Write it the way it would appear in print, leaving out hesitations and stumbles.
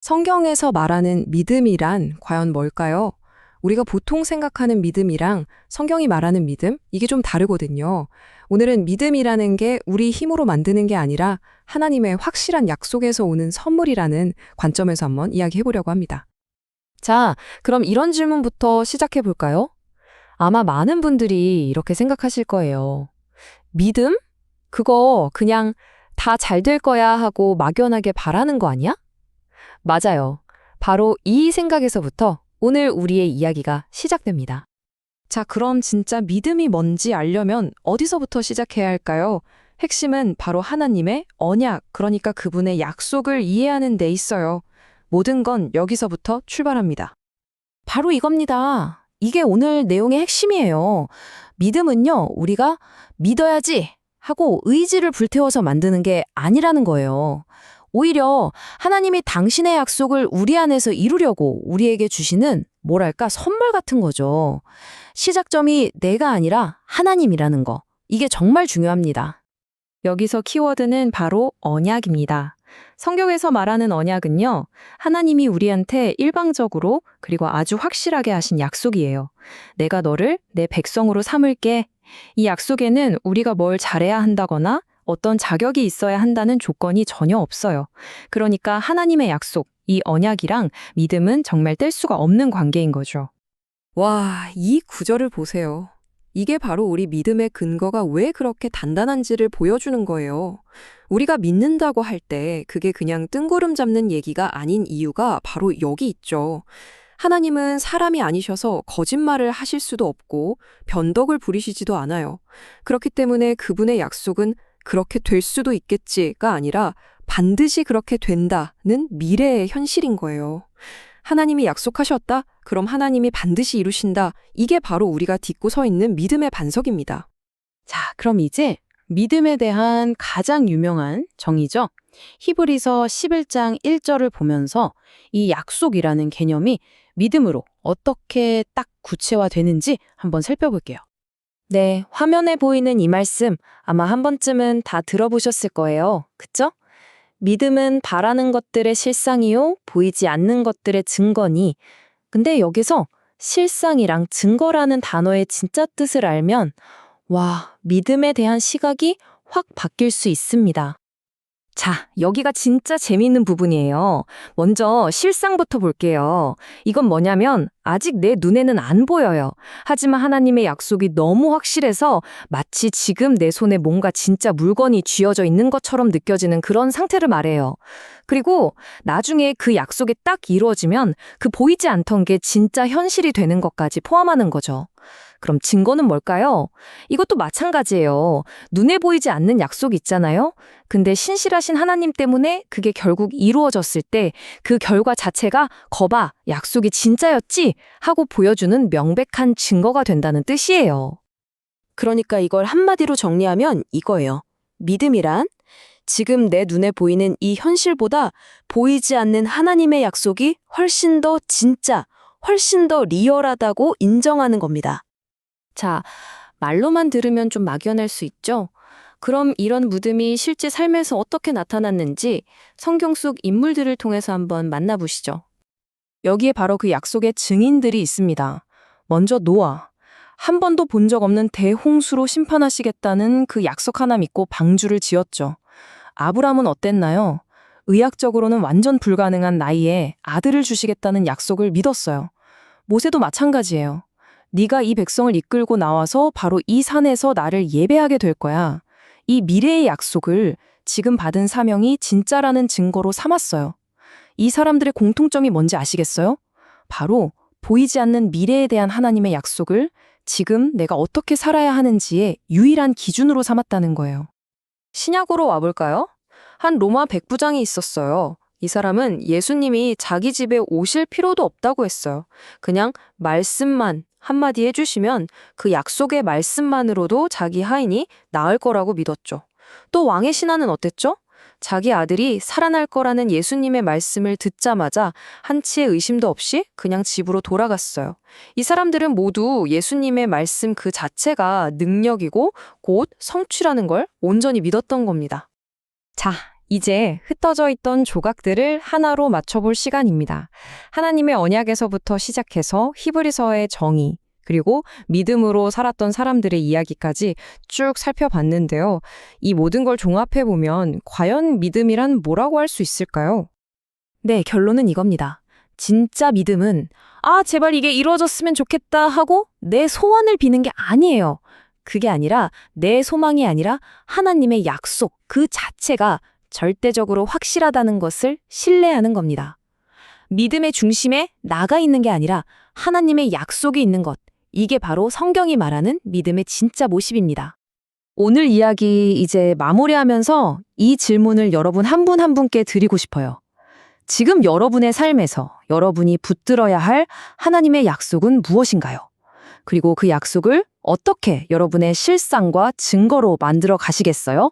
성경에서 말하는 믿음이란 과연 뭘까요? 우리가 보통 생각하는 믿음이랑 성경이 말하는 믿음, 이게 좀 다르거든요. 오늘은 믿음이라는 게 우리 힘으로 만드는 게 아니라 하나님의 확실한 약속에서 오는 선물이라는 관점에서 한번 이야기해 보려고 합니다. 자, 그럼 이런 질문부터 시작해 볼까요? 아마 많은 분들이 이렇게 생각하실 거예요. 믿음? 그거 그냥 다 잘 될 거야 하고 막연하게 바라는 거 아니야? 맞아요. 바로 이 생각에서부터 오늘 우리의 이야기가 시작됩니다. 자, 그럼 진짜 믿음이 뭔지 알려면 어디서부터 시작해야 할까요? 핵심은 바로 하나님의 언약, 그러니까 그분의 약속을 이해하는 데 있어요. 모든 건 여기서부터 출발합니다. 바로 이겁니다. 이게 오늘 내용의 핵심이에요. 믿음은요, 우리가 믿어야지 하고 의지를 불태워서 만드는 게 아니라는 거예요. 오히려 하나님이 당신의 약속을 우리 안에서 이루려고 우리에게 주시는 뭐랄까 선물 같은 거죠. 시작점이 내가 아니라 하나님이라는 거. 이게 정말 중요합니다. 여기서 키워드는 바로 언약입니다. 성경에서 말하는 언약은요, 하나님이 우리한테 일방적으로 그리고 아주 확실하게 하신 약속이에요. 내가 너를 내 백성으로 삼을게. 이 약속에는 우리가 뭘 잘해야 한다거나 어떤 자격이 있어야 한다는 조건이 전혀 없어요. 그러니까 하나님의 약속, 이 언약이랑 믿음은 정말 뗄 수가 없는 관계인 거죠. 와, 이 구절을 보세요. 이게 바로 우리 믿음의 근거가 왜 그렇게 단단한지를 보여주는 거예요. 우리가 믿는다고 할 때 그게 그냥 뜬구름 잡는 얘기가 아닌 이유가 바로 여기 있죠. 하나님은 사람이 아니셔서 거짓말을 하실 수도 없고 변덕을 부리시지도 않아요. 그렇기 때문에 그분의 약속은 그렇게 될 수도 있겠지가 아니라 반드시 그렇게 된다는 미래의 현실인 거예요. 하나님이 약속하셨다? 그럼 하나님이 반드시 이루신다. 이게 바로 우리가 딛고 서 있는 믿음의 반석입니다. 자, 그럼 이제 믿음에 대한 가장 유명한 정의죠. 히브리서 11장 1절을 보면서 이 약속이라는 개념이 믿음으로 어떻게 딱 구체화되는지 한번 살펴볼게요. 네, 화면에 보이는 이 말씀 아마 한 번쯤은 다 들어보셨을 거예요. 그쵸? 믿음은 바라는 것들의 실상이요, 보이지 않는 것들의 증거니. 근데 여기서 실상이랑 증거라는 단어의 진짜 뜻을 알면, 와, 믿음에 대한 시각이 확 바뀔 수 있습니다. 자, 여기가 진짜 재미있는 부분이에요. 먼저 실상부터 볼게요. 이건 뭐냐면 아직 내 눈에는 안 보여요. 하지만 하나님의 약속이 너무 확실해서 마치 지금 내 손에 뭔가 진짜 물건이 쥐어져 있는 것처럼 느껴지는 그런 상태를 말해요. 그리고 나중에 그 약속이 딱 이루어지면 그 보이지 않던 게 진짜 현실이 되는 것까지 포함하는 거죠. 그럼 증거는 뭘까요? 이것도 마찬가지예요. 눈에 보이지 않는 약속이 있잖아요. 근데 신실하신 하나님 때문에 그게 결국 이루어졌을 때 그 결과 자체가 거봐, 약속이 진짜였지? 하고 보여주는 명백한 증거가 된다는 뜻이에요. 그러니까 이걸 한마디로 정리하면 이거예요. 믿음이란 지금 내 눈에 보이는 이 현실보다 보이지 않는 하나님의 약속이 훨씬 더 진짜, 훨씬 더 리얼하다고 인정하는 겁니다. 자, 말로만 들으면 좀 막연할 수 있죠? 그럼 이런 믿음이 실제 삶에서 어떻게 나타났는지 성경 속 인물들을 통해서 한번 만나보시죠. 여기에 바로 그 약속의 증인들이 있습니다. 먼저 노아. 한 번도 본 적 없는 대홍수로 심판하시겠다는 그 약속 하나 믿고 방주를 지었죠. 아브람은 어땠나요? 의학적으로는 완전 불가능한 나이에 아들을 주시겠다는 약속을 믿었어요. 모세도 마찬가지예요. 네가 이 백성을 이끌고 나와서 바로 이 산에서 나를 예배하게 될 거야. 이 미래의 약속을 지금 받은 사명이 진짜라는 증거로 삼았어요. 이 사람들의 공통점이 뭔지 아시겠어요? 바로 보이지 않는 미래에 대한 하나님의 약속을 지금 내가 어떻게 살아야 하는지의 유일한 기준으로 삼았다는 거예요. 신약으로 와볼까요? 한 로마 백부장이 있었어요. 이 사람은 예수님이 자기 집에 오실 필요도 없다고 했어요. 그냥 말씀만 한마디 해주시면 그 약속의 말씀만으로도 자기 하인이 나을 거라고 믿었죠. 또 왕의 신하는 어땠죠? 자기 아들이 살아날 거라는 예수님의 말씀을 듣자마자 한치의 의심도 없이 그냥 집으로 돌아갔어요. 이 사람들은 모두 예수님의 말씀 그 자체가 능력이고 곧 성취라는 걸 온전히 믿었던 겁니다. 자, 이제 흩어져 있던 조각들을 하나로 맞춰볼 시간입니다. 하나님의 언약에서부터 시작해서 히브리서의 정의, 그리고 믿음으로 살았던 사람들의 이야기까지 쭉 살펴봤는데요. 이 모든 걸 종합해보면 과연 믿음이란 뭐라고 할 수 있을까요? 네, 결론은 이겁니다. 진짜 믿음은 제발 이게 이루어졌으면 좋겠다 하고 내 소원을 비는 게 아니에요. 그게 아니라 내 소망이 아니라 하나님의 약속 그 자체가 절대적으로 확실하다는 것을 신뢰하는 겁니다. 믿음의 중심에 나가 있는 게 아니라 하나님의 약속이 있는 것. 이게 바로 성경이 말하는 믿음의 진짜 모습입니다. 오늘 이야기 이제 마무리하면서 이 질문을 여러분 한 분 한 분께 드리고 싶어요. 지금 여러분의 삶에서 여러분이 붙들어야 할 하나님의 약속은 무엇인가요? 그리고 그 약속을 어떻게 여러분의 실상과 증거로 만들어 가시겠어요?